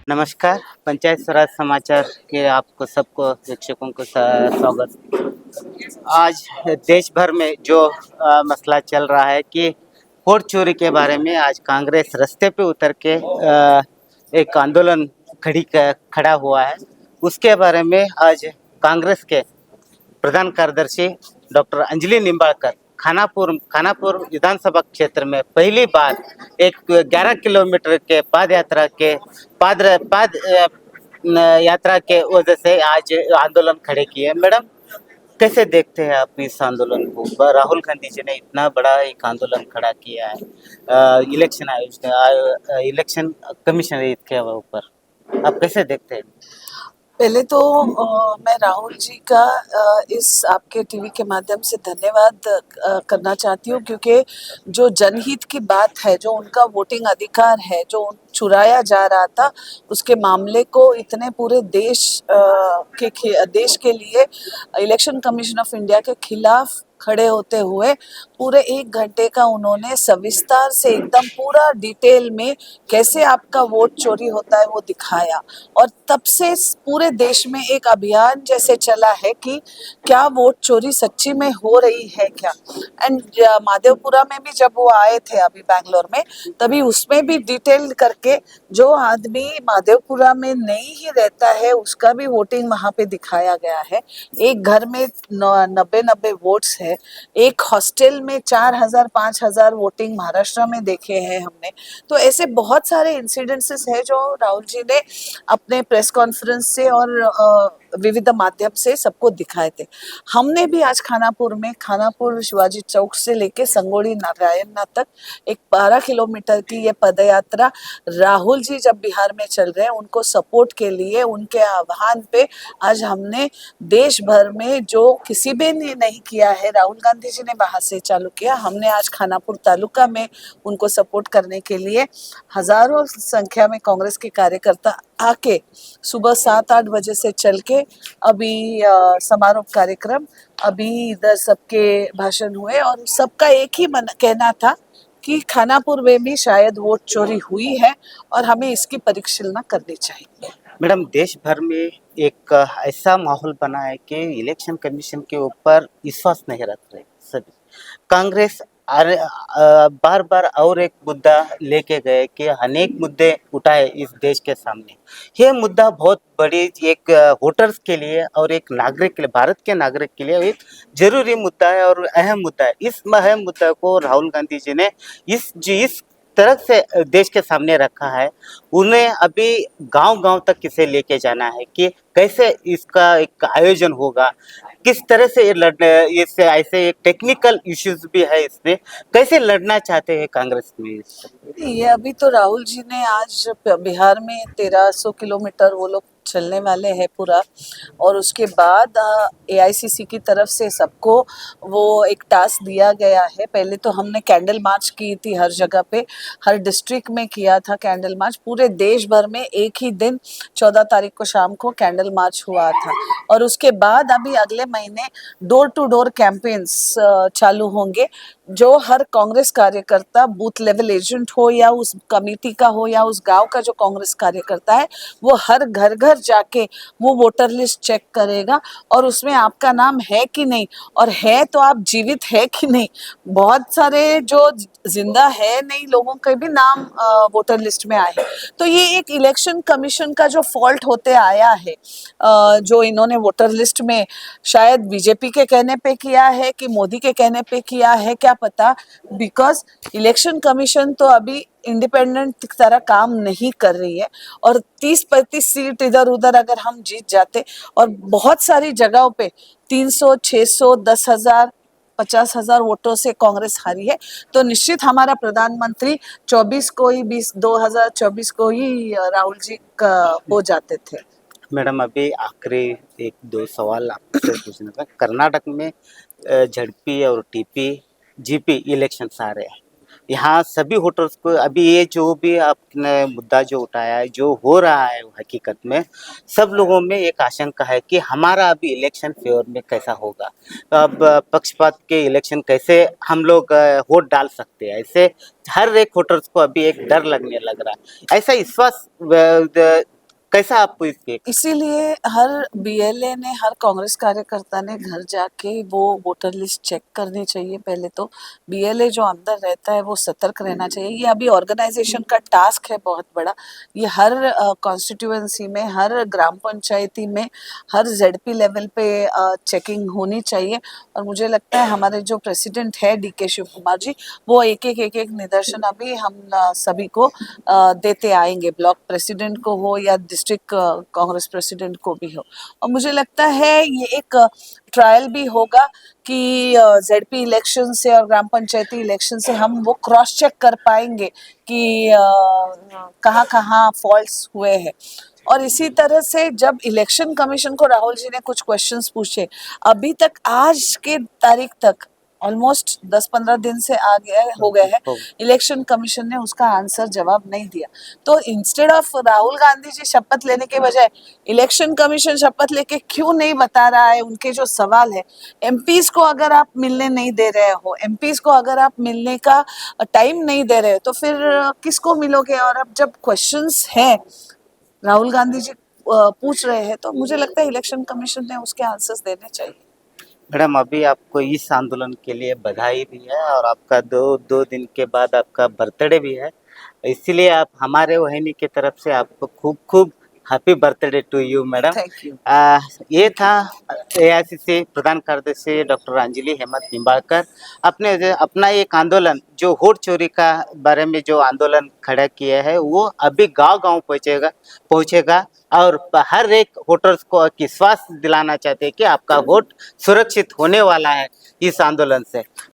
नमस्कार, पंचायत स्वराज समाचार के आपको सबको प्रेक्षकों को स्वागत। आज देश भर में जो मसला चल रहा है कि वोट चोरी के बारे में आज कांग्रेस रास्ते पे उतर के एक आंदोलन खड़ा हुआ है। उसके बारे में आज कांग्रेस के प्रधान कार्यदर्शी डॉक्टर अंजलि निंबाळकर खानापुर विधानसभा क्षेत्र में पहली बार एक 11 किलोमीटर के यात्रा के वजह से आज आंदोलन खड़े किए। मैडम, कैसे देखते हैं आप इस आंदोलन को? राहुल गांधी जी ने इतना बड़ा एक आंदोलन खड़ा किया है इलेक्शन कमीशन के ऊपर, आप कैसे देखते हैं? पहले तो मैं राहुल जी का इस आपके टीवी के माध्यम से धन्यवाद करना चाहती हूँ, क्योंकि जो जनहित की बात है, जो उनका वोटिंग अधिकार है, जो चुराया जा रहा था, उसके मामले को इतने पूरे देश के लिए इलेक्शन कमीशन ऑफ इंडिया के खिलाफ खड़े होते हुए पूरे 1 घंटे का उन्होंने सविस्तार से एकदम पूरा डिटेल में कैसे आपका वोट चोरी होता है वो दिखाया। और तब से पूरे देश में एक अभियान जैसे चला है कि क्या वोट चोरी सच्ची में हो रही है क्या। एंड माधवपुरा में भी जब वो आए थे अभी बैंगलोर में, तभी उसमें भी डिटेल करके जो आदमी माधवपुरा में नहीं ही रहता है उसका भी वोटिंग वहां पे दिखाया गया है। एक घर में 90 वोट्स है, एक हॉस्टल में 4,000 5,000 वोटिंग महाराष्ट्र में देखे हैं हमने। तो ऐसे बहुत सारे इंसिडेंसेस है जो राहुल जी ने अपने प्रेस कॉन्फ्रेंस से और विविध माध्यम से सबको दिखाए थे। हमने भी आज खानापुर शिवाजी चौक से लेके संगोली नारायणनाथ तक एक 12 किलोमीटर की ये पदयात्रा राहुल जी जब बिहार में चल रहे हैं उनको सपोर्ट के लिए, उनके आह्वान पे आज हमने देश भर में जो किसी भी ने नहीं किया है, राहुल गांधी जी ने बाहर से चालू किया, हमने आज खानापुर तालुका में उनको सपोर्ट करने के लिए हजारों संख्या में कांग्रेस के कार्यकर्ता आके सुबह 7-8 बजे से चल के अभी समारोह कार्यक्रम, अभी इधर सबके भाषण हुए और सबका एक ही कहना था कि खानापुर में भी शायद वोट चोरी हुई है और हमें इसकी परिशीलना करनी चाहिए। मैडम, देश भर में एक ऐसा माहौल बना है कि इलेक्शन कमीशन के ऊपर विश्वास नहीं रख रहे सभी। कांग्रेस बार बार और एक मुद्दा लेके गए कि अनेक मुद्दे उठाए इस देश के सामने। ये मुद्दा बहुत बड़ी एक वोटर्स के लिए और एक नागरिक के लिए, भारत के नागरिक के लिए एक जरूरी मुद्दा है और अहम मुद्दा है। इस अहम मुद्दा को राहुल गांधी जी ने इस तरह से देश के सामने रखा है। उन्हें अभी गांव-गांव तक किसे लेके जाना है कि कैसे इसका एक आयोजन होगा, किस तरह से इससे ऐसे एक टेक्निकल इश्यूज भी है इसमें, कैसे लड़ना चाहते हैं कांग्रेस में ये अभी तो राहुल जी ने आज बिहार में 1300 किलोमीटर वो लोग चलने वाले हैं पूरा, और उसके बाद एआईसीसी की तरफ से सबको वो एक टास्क दिया गया है। पहले तो हमने कैंडल मार्च की थी, हर जगह पे हर डिस्ट्रिक्ट में किया था कैंडल मार्च, पूरे देश भर में एक ही दिन 14 तारीख को शाम को कैंडल मार्च हुआ था। और उसके बाद अभी अगले महीने डोर टू डोर कैंपेन्स चालू होंगे, जो हर कांग्रेस कार्यकर्ता बूथ लेवल एजेंट हो या उस कमेटी का हो या उस गांव का जो कांग्रेस कार्यकर्ता है, वो हर घर घर जाके वो वोटर लिस्ट चेक करेगा और उसमें आपका नाम है कि नहीं, और है तो आप जीवित है कि नहीं। बहुत सारे जो जिंदा है नहीं लोगों के भी नाम वोटर लिस्ट में आए। तो ये एक इलेक्शन कमीशन का जो फॉल्ट होते आया है, जो इन्होंने वोटर लिस्ट में शायद बीजेपी के कहने पे किया है कि मोदी के कहने पे किया है, क्या पता, बिकॉज इलेक्शन कमीशन तो अभी इंडिपेंडेंट तरह काम नहीं कर रही है। और 30-35 सीट इधर उधर अगर हम जीत जाते, और बहुत सारी जगहों पे 300, 600, 10,000, 50,000 वोटों से कांग्रेस हारी है, तो निश्चित हमारा प्रधानमंत्री 24 को ही 2024 को ही राहुल जी का हो जाते थे। मैडम, अभी आखिरी एक दो सवाल आपसे पूछना था। कर्नाटक में झड़पी और टीपी जीपी इलेक्शंस आ रहे हैं। यहाँ सभी वोटर्स को अभी ये जो भी आपने मुद्दा जो उठाया है, जो हो रहा है हकीकत में सब लोगों में एक आशंका है कि हमारा अभी इलेक्शन फेवर में कैसा होगा, अब पक्षपात के इलेक्शन कैसे हम लोग वोट डाल सकते हैं। ऐसे हर एक वोटर्स को अभी एक डर लगने लग रहा है। ऐसा विश्वास कैसा आपको इसके इसीलिए हर बीएलए ने, हर कांग्रेस कार्यकर्ता ने घर जाके वो वोटर लिस्ट चेक करनी चाहिए। पहले तो बीएलए जो अंदर रहता है वो सतर्क रहना चाहिए। ये अभी ऑर्गेनाइजेशन का टास्क है बहुत बड़ा। ये हर कॉन्स्टिट्यूएंसी में, हर ग्राम पंचायती में, हर जेडपी लेवल पे चेकिंग होनी चाहिए। और मुझे लगता है हमारे जो प्रेसिडेंट है डीके शिव कुमार जी, वो एक एक निदर्शन अभी हम सभी को देते आएंगे, ब्लॉक प्रेसिडेंट को हो या डिस्ट्रिक्ट कांग्रेस प्रेसिडेंट को भी हो। और मुझे लगता है ये एक ट्रायल भी होगा कि जेडपी इलेक्शन से और ग्राम पंचायती इलेक्शन से हम वो क्रॉस चेक कर पाएंगे कि कहाँ कहाँ फॉल्ट्स हुए हैं। और इसी तरह से जब इलेक्शन कमीशन को राहुल जी ने कुछ क्वेश्चंस पूछे, अभी तक आज के तारीख तक ऑलमोस्ट 10-15 दिन से आगे हो गए हैं, इलेक्शन कमीशन ने उसका आंसर जवाब नहीं दिया। तो इंस्टेड ऑफ राहुल गांधी जी शपथ लेने के बजाय इलेक्शन कमीशन शपथ लेके क्यों नहीं बता रहा है उनके जो सवाल है। एमपीज को अगर आप मिलने नहीं दे रहे हो, एमपीज को अगर आप मिलने का टाइम नहीं दे रहे हो, तो फिर किसको मिलोगे। और अब जब क्वेश्चंस हैं, राहुल गांधी जी पूछ रहे हैं, तो मुझे लगता है इलेक्शन कमीशन ने उसके आंसर्स देने चाहिए। मैडम, अभी आपको इस आंदोलन के लिए बधाई भी है और आपका दो दिन के बाद आपका बर्थडे भी है, इसीलिए आप हमारे वाहिनी की तरफ से आपको खूब खूब happy birthday to you madam. Thank you. ये था एआईसीसी प्रधान कार्यदर्शी डॉक्टर अंजलि हेमंत निम्बाळकर। अपना एक आंदोलन जो वोट चोरी का बारे में जो आंदोलन खड़ा किया है वो अभी गांव-गांव पहुंचेगा और हर एक वोटर्स को एक विश्वास दिलाना चाहते हैं कि आपका वोट सुरक्षित होने वाला है इस आंदोलन से।